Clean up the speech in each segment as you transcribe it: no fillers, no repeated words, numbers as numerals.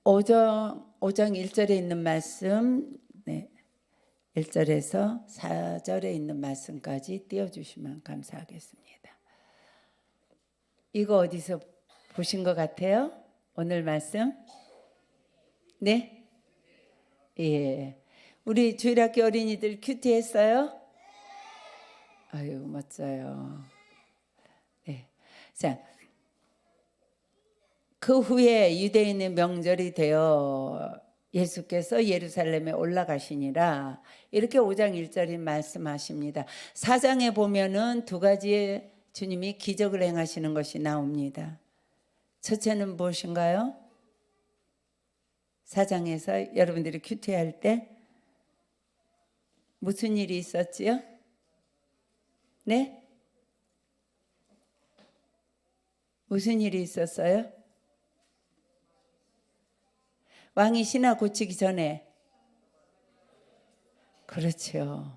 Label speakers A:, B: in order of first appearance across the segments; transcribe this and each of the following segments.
A: 5장 1절에 있는 말씀, 1절에서 4절에 있는 말씀까지 띄워주시면 감사하겠습니다. 이거 어디서 보신 것 같아요? 오늘 말씀? 네? 예. 우리 주일학교 어린이들 큐티 했어요? 아유, 멋져요. 네. 자, 그 후에 유대인의 명절이 되어 예수께서 예루살렘에 올라가시니라. 이렇게 5장 1절이 말씀하십니다. 4장에 보면은 두 가지의 주님이 기적을 행하시는 것이 나옵니다. 첫째는 무엇인가요? 4장에서 여러분들이 큐티할 때 무슨 일이 있었지요? 네? 무슨 일이 있었어요? 왕이 신하 고치기 전에. 그렇죠.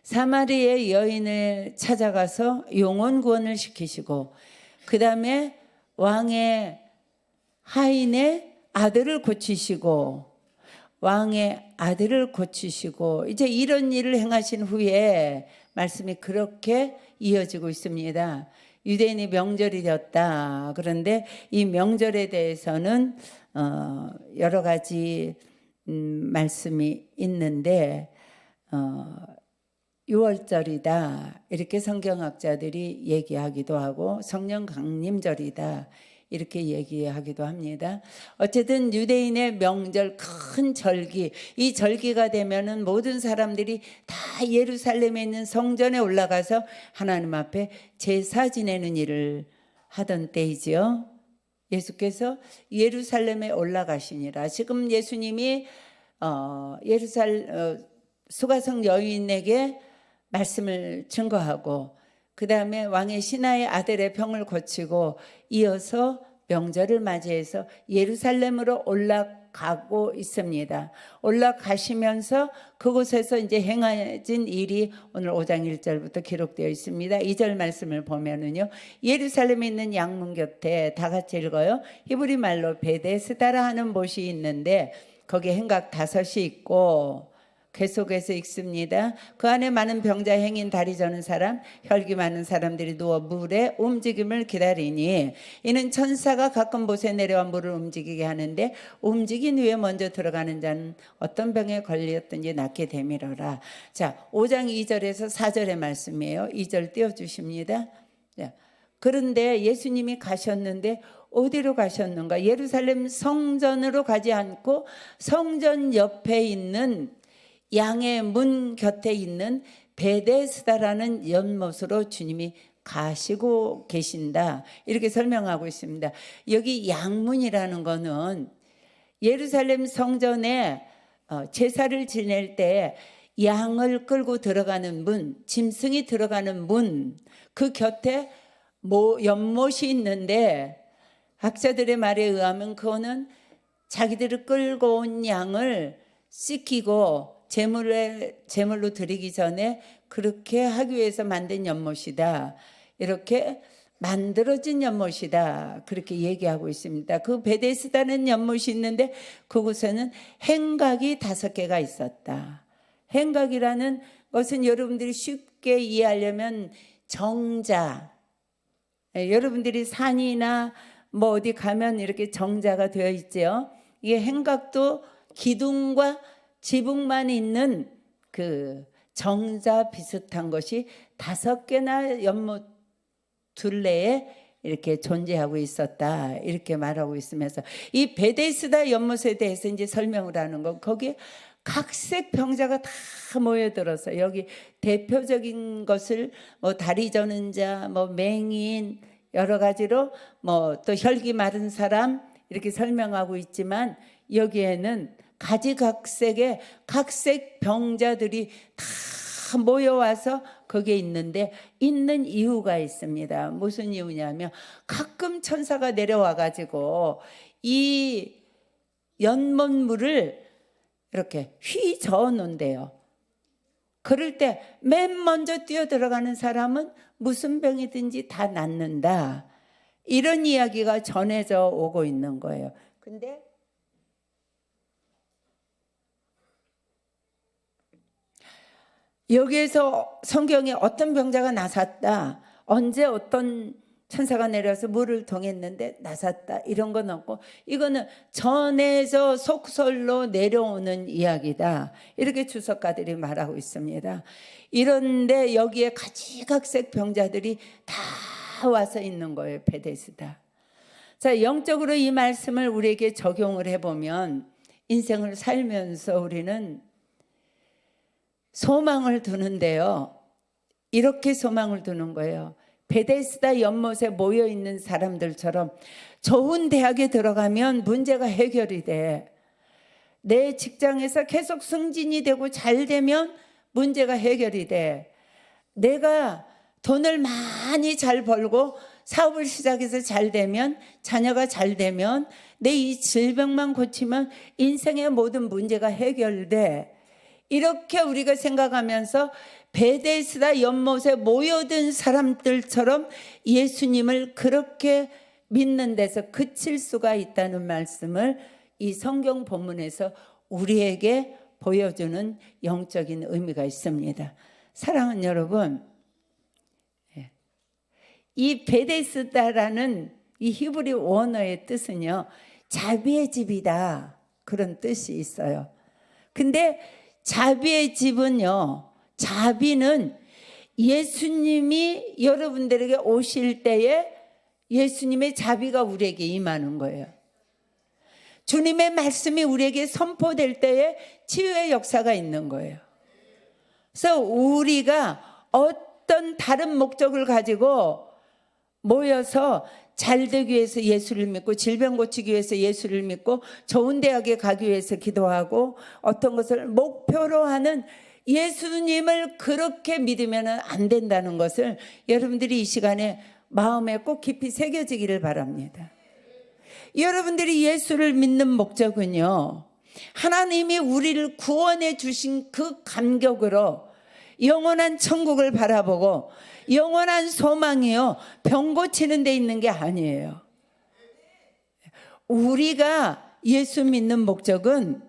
A: 사마리아의 여인을 찾아가서 영혼 구원을 시키시고, 그 다음에 왕의 하인의 아들을 고치시고, 이제 이런 일을 행하신 후에 말씀이 그렇게 이어지고 있습니다. 유대인이 명절이 되었다. 그런데 이 명절에 대해서는 여러 가지 말씀이 있는데 6월절이다 이렇게 성경학자들이 얘기하기도 하고 성령 강림절이다 이렇게 얘기하기도 합니다. 어쨌든 유대인의 명절 큰 절기, 이 절기가 되면은 모든 사람들이 다 예루살렘에 있는 성전에 올라가서 하나님 앞에 제사 지내는 일을 하던 때이지요. 예수께서 예루살렘에 올라가시니라. 지금 예수님이 수가성 여인에게 말씀을 증거하고 그 다음에 왕의 신하의 아들의 병을 고치고 이어서 명절을 맞이해서 예루살렘으로 올라가고 있습니다. 올라가시면서 그곳에서 이제 행하진 일이 오늘 5장 1절부터 기록되어 있습니다. 2절 말씀을 보면은요, 예루살렘에 있는 양문 곁에 다 같이 읽어요. 히브리 말로 베데스다라 하는 못이 있는데 거기에 행각 5이 있고 계속해서 읽습니다. 그 안에 많은 병자, 행인, 다리 저는 사람, 혈기 많은 사람들이 누워 물의 움직임을 기다리니 이는 천사가 가끔 못에 내려와 물을 움직이게 하는데 움직인 후에 먼저 들어가는 자는 어떤 병에 걸렸든지 낫게 되밀어라. 자, 5장 2절에서 4절의 말씀이에요. 2절 띄워주십니다. 그런데 예수님이 가셨는데 어디로 가셨는가? 예루살렘 성전으로 가지 않고 성전 옆에 있는 양의 문 곁에 있는 베데스다라는 연못으로 주님이 가시고 계신다. 이렇게 설명하고 있습니다. 여기 양문이라는 거는 예루살렘 성전에 제사를 지낼 때 양을 끌고 들어가는 문, 짐승이 들어가는 문, 그 곁에 연못이 있는데 학자들의 말에 의하면 그거는 자기들을 끌고 온 양을 씻기고 제물로 드리기 전에 그렇게 하기 위해서 만든 연못이다. 이렇게 만들어진 연못이다. 그렇게 얘기하고 있습니다. 그 베데스다는 연못이 있는데 그곳에는 행각이 5개가 있었다. 행각이라는 것은 여러분들이 쉽게 이해하려면 정자. 여러분들이 산이나 뭐 어디 가면 이렇게 정자가 되어 있죠. 이게 행각도 기둥과 지붕만 있는 그 정자 비슷한 것이 5개나 연못 둘레에 이렇게 존재하고 있었다. 이렇게 말하고 있으면서 이 베데스다 연못에 대해서 이제 설명을 하는 거, 거기에 각색 병자가 다 모여들어서 여기 대표적인 것을 뭐 다리 저는 자, 뭐 맹인 여러 가지로 뭐 또 혈기 마른 사람 이렇게 설명하고 있지만 여기에는 가지각색의 각색 병자들이 다 모여와서 거기에 있는데 있는 이유가 있습니다. 무슨 이유냐면 가끔 천사가 내려와 가지고 이 연못물을 이렇게 휘저어 놓는데요. 그럴 때 맨 먼저 뛰어 들어가는 사람은 무슨 병이든지 다 낫는다. 이런 이야기가 전해져 오고 있는 거예요. 근데 여기에서 성경에 어떤 병자가 나섰다, 언제 어떤 천사가 내려서 물을 통했는데 나섰다, 이런 건 없고, 이거는 전에서 속설로 내려오는 이야기다, 이렇게 주석가들이 말하고 있습니다. 이런데 여기에 가지각색 병자들이 다 와서 있는 거예요. 베데스다. 자, 영적으로 이 말씀을 우리에게 적용을 해보면 인생을 살면서 우리는 소망을 두는데요, 이렇게 소망을 두는 거예요. 베데스다 연못에 모여있는 사람들처럼 좋은 대학에 들어가면 문제가 해결이 돼. 내 직장에서 계속 승진이 되고 잘 되면 문제가 해결이 돼. 내가 돈을 많이 잘 벌고 사업을 시작해서 잘 되면, 자녀가 잘 되면, 내 이 질병만 고치면 인생의 모든 문제가 해결돼. 이렇게 우리가 생각하면서 베데스다 연못에 모여든 사람들처럼 예수님을 그렇게 믿는 데서 그칠 수가 있다는 말씀을 이 성경 본문에서 우리에게 보여주는 영적인 의미가 있습니다. 사랑하는 여러분, 이 베데스다라는 이 히브리 원어의 뜻은요, 자비의 집이다, 그런 뜻이 있어요. 근데 자비의 집은요, 자비는 예수님이 여러분들에게 오실 때에 예수님의 자비가 우리에게 임하는 거예요. 주님의 말씀이 우리에게 선포될 때에 치유의 역사가 있는 거예요. 그래서 우리가 어떤 다른 목적을 가지고 모여서 잘 되기 위해서 예수를 믿고, 질병 고치기 위해서 예수를 믿고, 좋은 대학에 가기 위해서 기도하고, 어떤 것을 목표로 하는 예수님을 그렇게 믿으면 안 된다는 것을 여러분들이 이 시간에 마음에 꼭 깊이 새겨지기를 바랍니다. 여러분들이 예수를 믿는 목적은요, 하나님이 우리를 구원해 주신 그 감격으로 영원한 천국을 바라보고 영원한 소망이요, 병 고치는 데 있는 게 아니에요. 우리가 예수 믿는 목적은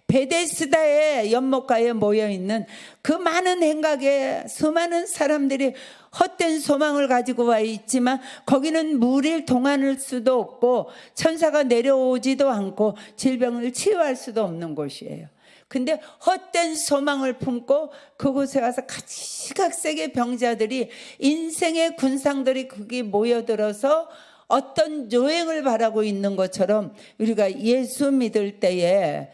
A: 베데스다의 연못가에 모여있는 그 많은 행각에 수많은 사람들이 헛된 소망을 가지고 와 있지만, 거기는 물을 동안할 수도 없고 천사가 내려오지도 않고 질병을 치유할 수도 없는 곳이에요. 근데 헛된 소망을 품고 그곳에 와서 가지각색의 병자들이, 인생의 군상들이 거기 모여들어서 어떤 요행을 바라고 있는 것처럼, 우리가 예수 믿을 때에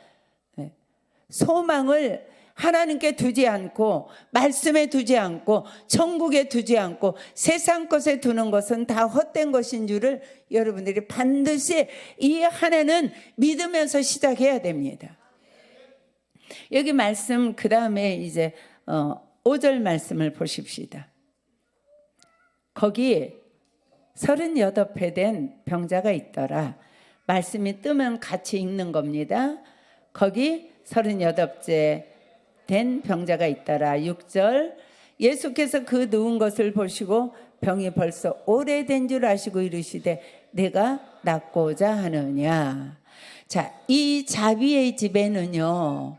A: 소망을 하나님께 두지 않고, 말씀에 두지 않고, 천국에 두지 않고 세상 것에 두는 것은 다 헛된 것인 줄을 여러분들이 반드시 이 한 해는 믿으면서 시작해야 됩니다. 여기 말씀 그 다음에 이제 5절 말씀을 보십시다. 거기 38회 된 병자가 있더라. 말씀이 뜨면 같이 읽는 겁니다. 거기 38째 된 병자가 있더라. 6절, 예수께서 그 누운 것을 보시고 병이 벌써 오래된 줄 아시고 이르시되 내가 낫고자 하느냐. 자, 이 자비의 집에는요,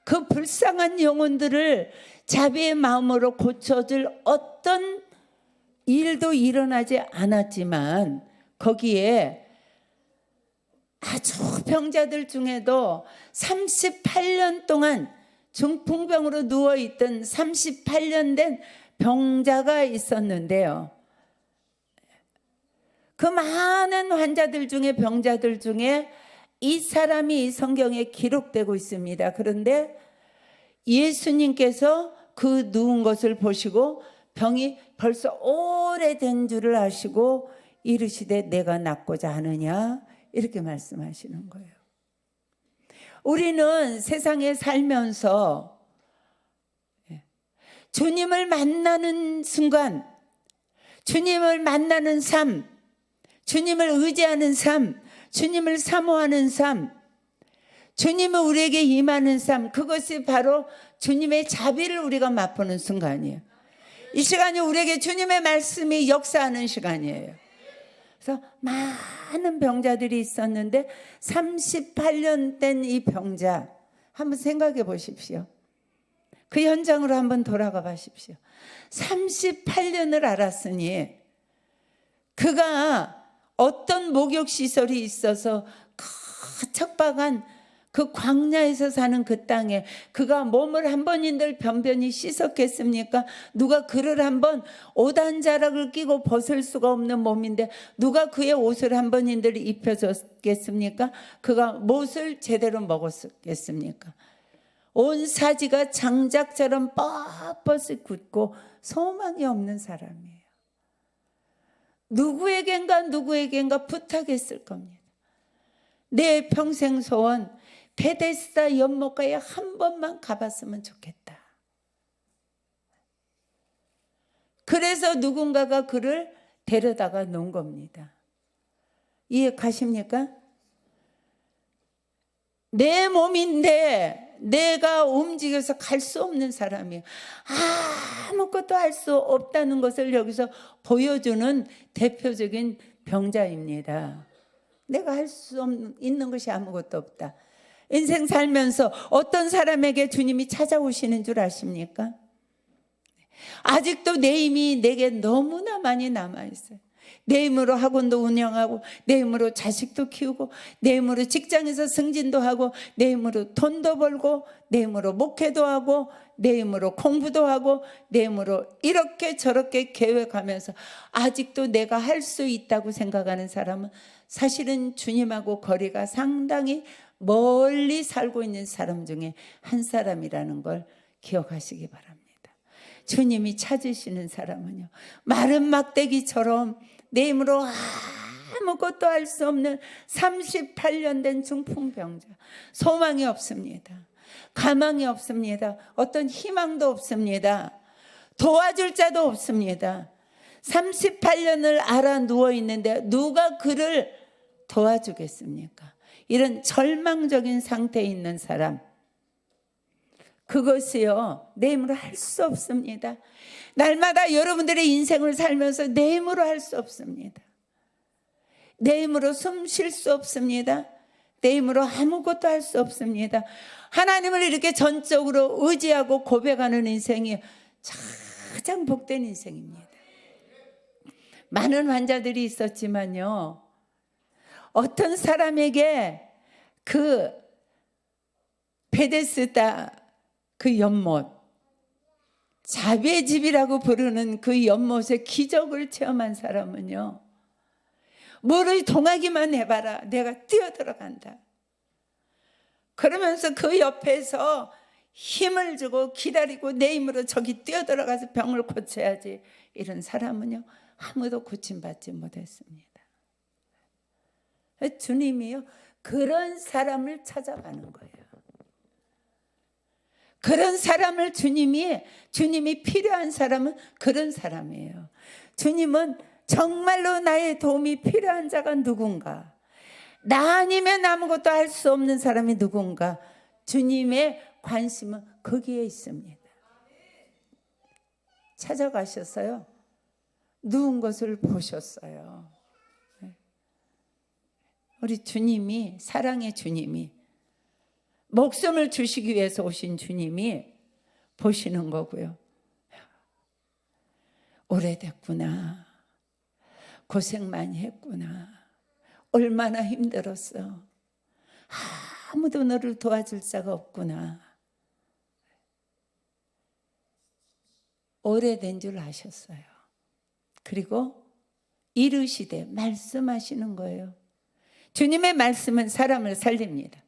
A: 그 불쌍한 영혼들을 자비의 마음으로 고쳐줄 어떤 일도 일어나지 않았지만, 거기에 아주 병자들 중에도 38년 동안 중풍병으로 누워있던 38년 된 병자가 있었는데요, 그 많은 환자들 중에, 병자들 중에 이 사람이 이 성경에 기록되고 있습니다. 그런데 예수님께서 그 누운 것을 보시고 병이 벌써 오래된 줄을 아시고 이르시되 내가 낫고자 하느냐, 이렇게 말씀하시는 거예요. 우리는 세상에 살면서 주님을 만나는 순간, 주님을 만나는 삶, 주님을 의지하는 삶, 주님을 사모하는 삶, 주님은 우리에게 임하는 삶, 그것이 바로 주님의 자비를 우리가 맛보는 순간이에요. 이 시간이 우리에게 주님의 말씀이 역사하는 시간이에요. 그래서 많은 병자들이 있었는데 38년 된 이 병자, 한번 생각해 보십시오. 그 현장으로 한번 돌아가 보십시오. 38년을 알았으니 그가 어떤 목욕시설이 있어서 그 척박한 그 광야에서 사는 그 땅에 그가 몸을 한 번인들 변변히 씻었겠습니까? 누가 그를 한번 옷 한 자락을 끼고 벗을 수가 없는 몸인데 누가 그의 옷을 한 번인들 입혀줬겠습니까? 그가 못을 제대로 먹었겠습니까? 온 사지가 장작처럼 뻣뻣이 굳고 소망이 없는 사람이에요. 누구에겐가 부탁했을 겁니다. 내 평생 소원 베데스다 연못가에 한 번만 가봤으면 좋겠다. 그래서 누군가가 그를 데려다가 놓은 겁니다. 이해 가십니까? 내 몸인데 내가 움직여서 갈 수 없는 사람이에요. 아무것도 할 수 없다는 것을 여기서 보여주는 대표적인 병자입니다. 내가 할 수 있는 것이 아무것도 없다. 인생 살면서 어떤 사람에게 주님이 찾아오시는 줄 아십니까? 아직도 내 힘이 내게 너무나 많이 남아있어요. 내 힘으로 학원도 운영하고 내 힘으로 자식도 키우고 내 힘으로 직장에서 승진도 하고 내 힘으로 돈도 벌고 내 힘으로 목회도 하고 내 힘으로 공부도 하고 내 힘으로 이렇게 저렇게 계획하면서 아직도 내가 할 수 있다고 생각하는 사람은 사실은 주님하고 거리가 상당히 멀리 살고 있는 사람 중에 한 사람이라는 걸 기억하시기 바랍니다. 주님이 찾으시는 사람은요, 마른 막대기처럼 내 힘으로 아무것도 할 수 없는 38년 된 중풍병자, 소망이 없습니다. 가망이 없습니다. 어떤 희망도 없습니다. 도와줄 자도 없습니다. 38년을 알아 누워 있는데 누가 그를 도와주겠습니까? 이런 절망적인 상태에 있는 사람, 그것이요 내 힘으로 할 수 없습니다. 날마다 여러분들의 인생을 살면서 내 힘으로 할 수 없습니다. 내 힘으로 숨 쉴 수 없습니다. 내 힘으로 아무것도 할 수 없습니다. 하나님을 이렇게 전적으로 의지하고 고백하는 인생이 가장 복된 인생입니다. 많은 환자들이 있었지만요, 어떤 사람에게 그 베데스다 그 연못, 자비의 집이라고 부르는 그 연못의 기적을 체험한 사람은요, 물을 동하기만 해봐라, 내가 뛰어들어간다. 그러면서 그 옆에서 힘을 주고 기다리고 내 힘으로 저기 뛰어들어가서 병을 고쳐야지, 이런 사람은요 아무도 고침받지 못했습니다. 주님이요 그런 사람을 찾아가는 거예요. 그런 사람을 주님이 필요한 사람은 그런 사람이에요. 주님은 정말로 나의 도움이 필요한 자가 누군가, 나 아니면 아무것도 할 수 없는 사람이 누군가, 주님의 관심은 거기에 있습니다. 찾아가셨어요. 누운 것을 보셨어요. 우리 주님이, 사랑의 주님이, 목숨을 주시기 위해서 오신 주님이 보시는 거고요. 오래됐구나, 고생 많이 했구나, 얼마나 힘들었어, 아무도 너를 도와줄 자가 없구나, 오래된 줄 아셨어요. 그리고 이르시되 말씀하시는 거예요. 주님의 말씀은 사람을 살립니다.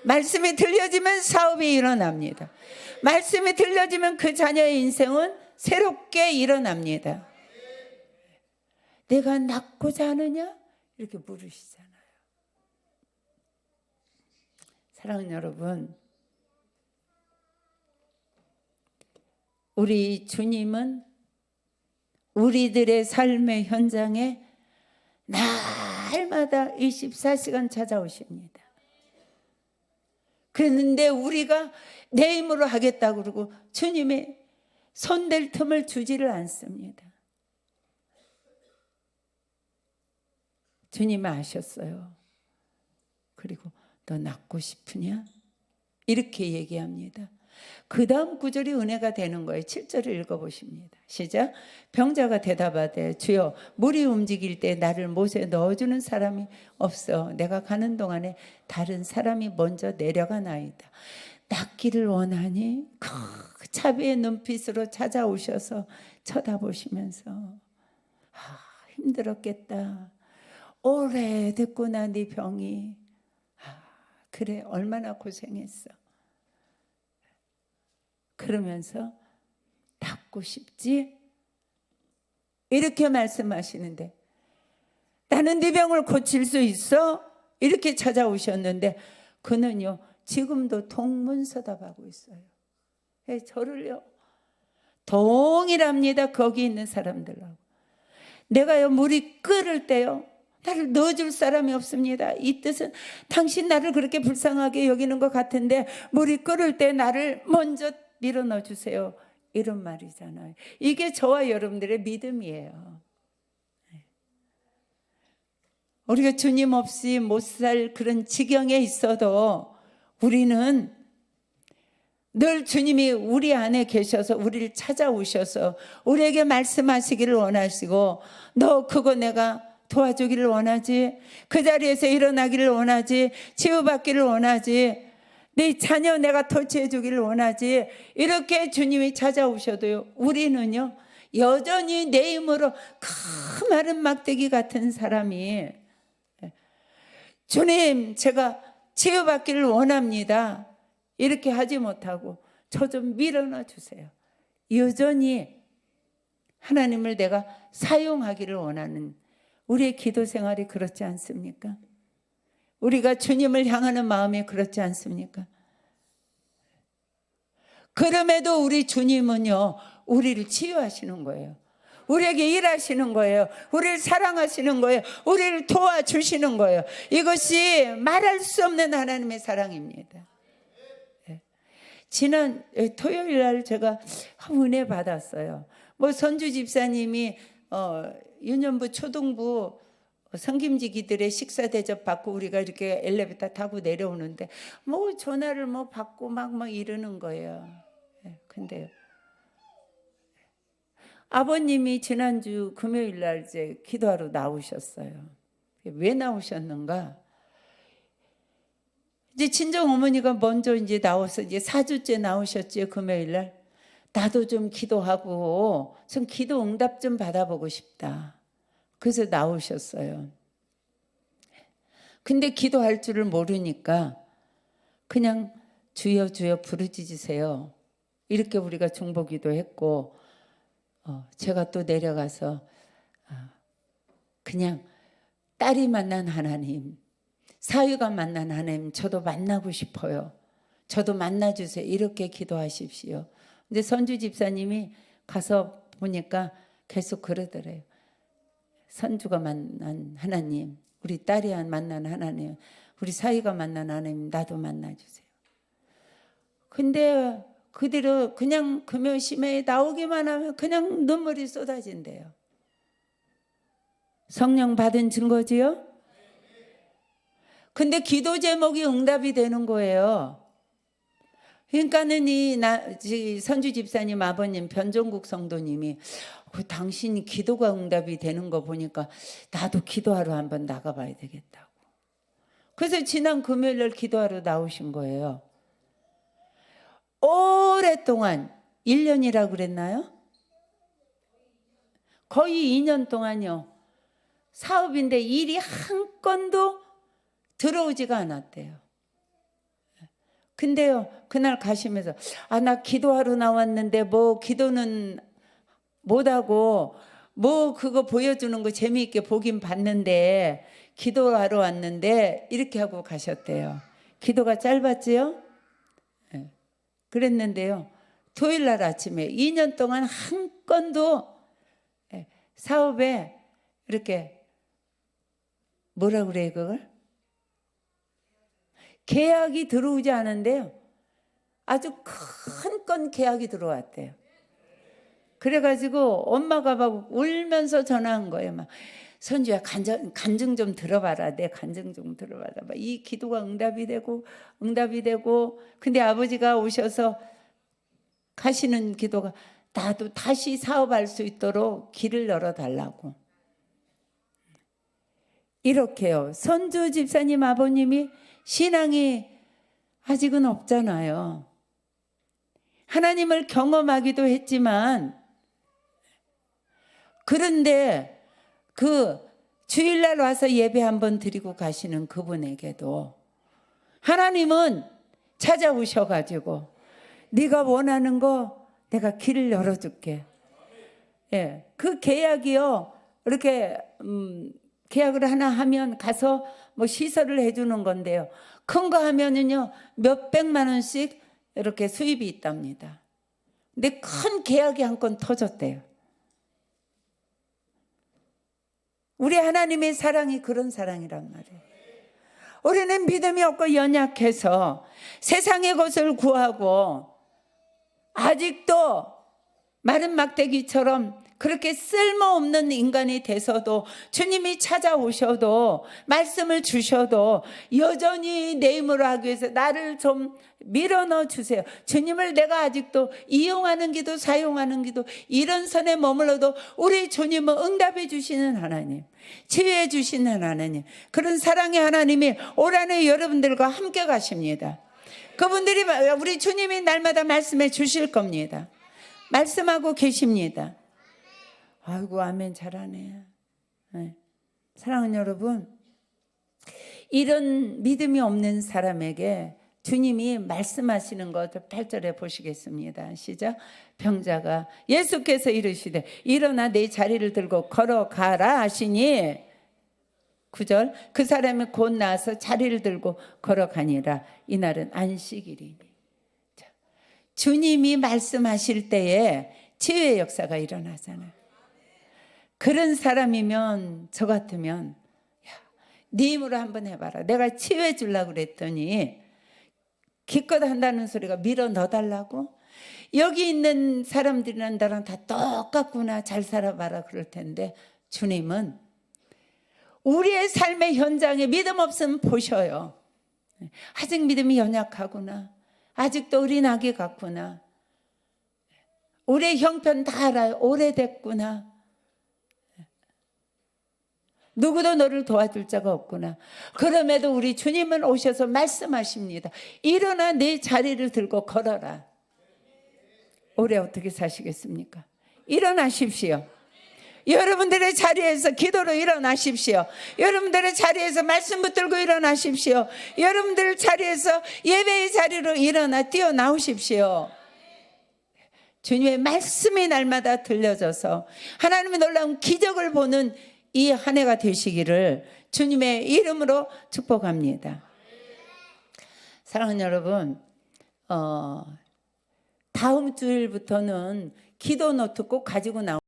A: 말씀이 들려지면 사업이 일어납니다. 말씀이 들려지면 그 자녀의 인생은 새롭게 일어납니다. 내가 낳고자 하느냐? 이렇게 물으시잖아요. 사랑하는 여러분, 우리 주님은 우리들의 삶의 현장에 날마다 24시간 찾아오십니다. 그랬는데 우리가 내 힘으로 하겠다고 그러고 주님의 손댈 틈을 주지를 않습니다. 주님이 아셨어요. 그리고 너 낳고 싶으냐? 이렇게 얘기합니다. 그 다음 구절이 은혜가 되는 거예요. 7절을 읽어보십니다. 시작. 병자가 대답하되 주여 물이 움직일 때 나를 못에 넣어주는 사람이 없어 내가 가는 동안에 다른 사람이 먼저 내려가나이다. 낫기를 원하니 그 자비의 눈빛으로 찾아오셔서 쳐다보시면서 힘들었겠다. 오래됐구나 네 병이. 그래 얼마나 고생했어. 그러면서 낫고 싶지? 이렇게 말씀하시는데 나는 네 병을 고칠 수 있어? 이렇게 찾아오셨는데 그는요 지금도 동문서답하고 있어요. 저를요 동일합니다. 거기 있는 사람들하고. 내가요 물이 끓을 때요 나를 넣어줄 사람이 없습니다. 이 뜻은 당신 나를 그렇게 불쌍하게 여기는 것 같은데 물이 끓을 때 나를 먼저 밀어 넣어주세요. 이런 말이잖아요. 이게 저와 여러분들의 믿음이에요. 우리가 주님 없이 못 살 그런 지경에 있어도 우리는 늘 주님이 우리 안에 계셔서 우리를 찾아오셔서 우리에게 말씀하시기를 원하시고 너 그거 내가 도와주기를 원하지, 그 자리에서 일어나기를 원하지, 치유받기를 원하지, 네 자녀 내가 터치해 주기를 원하지, 이렇게 주님이 찾아오셔도요 우리는요 여전히 내 힘으로 그 마른 막대기 같은 사람이 주님 제가 치유받기를 원합니다 이렇게 하지 못하고 저 좀 밀어넣어 주세요. 여전히 하나님을 내가 사용하기를 원하는 우리의 기도 생활이 그렇지 않습니까? 우리가 주님을 향하는 마음이 그렇지 않습니까? 그럼에도 우리 주님은요 우리를 치유하시는 거예요. 우리에게 일하시는 거예요. 우리를 사랑하시는 거예요. 우리를 도와주시는 거예요. 이것이 말할 수 없는 하나님의 사랑입니다. 지난 토요일 날 제가 은혜 받았어요. 선주 집사님이 유년부 초등부 성김지기들의 식사 대접 받고 우리가 이렇게 엘리베이터 타고 내려오는데 전화를 받고 막 이러는 거예요. 근데요 아버님이 지난주 금요일 날 이제 기도하러 나오셨어요. 왜 나오셨는가? 이제 친정 어머니가 먼저 이제 나와서 이제 4주째 나오셨죠. 금요일 날. 나도 좀 기도하고 좀 기도 응답 좀 받아보고 싶다. 그래서 나오셨어요. 근데 기도할 줄을 모르니까 그냥 주여 주여 부르짖으세요. 이렇게 우리가 중보기도 했고 제가 또 내려가서 그냥 딸이 만난 하나님, 사위가 만난 하나님 저도 만나고 싶어요. 저도 만나주세요. 이렇게 기도하십시오. 근데 선주 집사님이 가서 보니까 계속 그러더래요. 선주가 만난 하나님, 우리 딸이 만난 하나님, 우리 사위가 만난 하나님 나도 만나주세요. 근데 그대로 그냥 금요심에 나오기만 하면 그냥 눈물이 쏟아진대요. 성령 받은 증거지요? 근데 기도 제목이 응답이 되는 거예요. 그러니까는 이 선주 집사님 아버님 변종국 성도님이 당신이 기도가 응답이 되는 거 보니까 나도 기도하러 한번 나가봐야 되겠다고. 그래서 지난 금요일 날 기도하러 나오신 거예요. 오랫동안 1년이라고 그랬나요? 거의 2년 동안요. 사업인데 일이 한 건도 들어오지가 않았대요. 근데요 그날 가시면서 나 기도하러 나왔는데 기도는 못하고 그거 보여주는 거 재미있게 보긴 봤는데 기도하러 왔는데 이렇게 하고 가셨대요. 기도가 짧았지요? 네. 그랬는데요 토요일 날 아침에 2년 동안 한 건도 사업에 이렇게 뭐라 그래요 그걸? 계약이 들어오지 않은데요 아주 큰 건 계약이 들어왔대요. 그래가지고 엄마가 막 울면서 전화한 거예요. 막 선주야 간증 좀 들어봐라. 내 간증 좀 들어봐라. 이 기도가 응답이 되고 근데 아버지가 오셔서 가시는 기도가 나도 다시 사업할 수 있도록 길을 열어달라고. 이렇게요. 선주 집사님 아버님이 신앙이 아직은 없잖아요. 하나님을 경험하기도 했지만, 그런데 그 주일날 와서 예배 한번 드리고 가시는 그분에게도 하나님은 찾아오셔가지고 네가 원하는 거 내가 길을 열어줄게. 예, 그 계약이요. 이렇게 계약을 하나 하면 가서 뭐 시설을 해주는 건데요. 큰 거 하면은요 몇 백만 원씩 이렇게 수입이 있답니다. 근데 큰 계약이 한 건 터졌대요. 우리 하나님의 사랑이 그런 사랑이란 말이에요. 우리는 믿음이 없고 연약해서 세상의 것을 구하고 아직도 마른 막대기처럼 그렇게 쓸모없는 인간이 돼서도 주님이 찾아오셔도 말씀을 주셔도 여전히 내 힘으로 하기 위해서 나를 좀 밀어넣어 주세요. 주님을 내가 아직도 이용하는 기도, 사용하는 기도, 이런 선에 머물러도 우리 주님은 응답해 주시는 하나님, 치유해 주시는 하나님, 그런 사랑의 하나님이 올 한해 여러분들과 함께 가십니다. 그분들이 우리 주님이 날마다 말씀해 주실 겁니다. 말씀하고 계십니다. 아이고 아멘 잘하네. 네. 사랑하는 여러분, 이런 믿음이 없는 사람에게 주님이 말씀하시는 것 8절에 보시겠습니다. 시작. 병자가 예수께서 이르시되 일어나 내 자리를 들고 걸어가라 하시니 9절 그 사람이 곧 나와서 자리를 들고 걸어가니라. 이날은 안식일이니. 자, 주님이 말씀하실 때에 치유의 역사가 일어나잖아요. 그런 사람이면 저 같으면 야, 네 힘으로 한번 해봐라. 내가 치유해 주려고 그랬더니 기껏 한다는 소리가 밀어 넣어달라고? 여기 있는 사람들이랑 나랑 다 똑같구나. 잘 살아봐라 그럴 텐데 주님은 우리의 삶의 현장에 믿음 없으면 보셔요. 아직 믿음이 연약하구나. 아직도 어린 아기 같구나. 우리의 형편 다 알아요. 오래됐구나. 누구도 너를 도와줄 자가 없구나. 그럼에도 우리 주님은 오셔서 말씀하십니다. 일어나 내 자리를 들고 걸어라. 올해 어떻게 사시겠습니까? 일어나십시오. 여러분들의 자리에서 기도로 일어나십시오. 여러분들의 자리에서 말씀 붙들고 일어나십시오. 여러분들 자리에서 예배의 자리로 일어나 뛰어나오십시오. 주님의 말씀이 날마다 들려져서 하나님의 놀라운 기적을 보는 이 한 해가 되시기를 주님의 이름으로 축복합니다. 사랑하는 여러분, 다음 주일부터는 기도 노트 꼭 가지고 나오세요.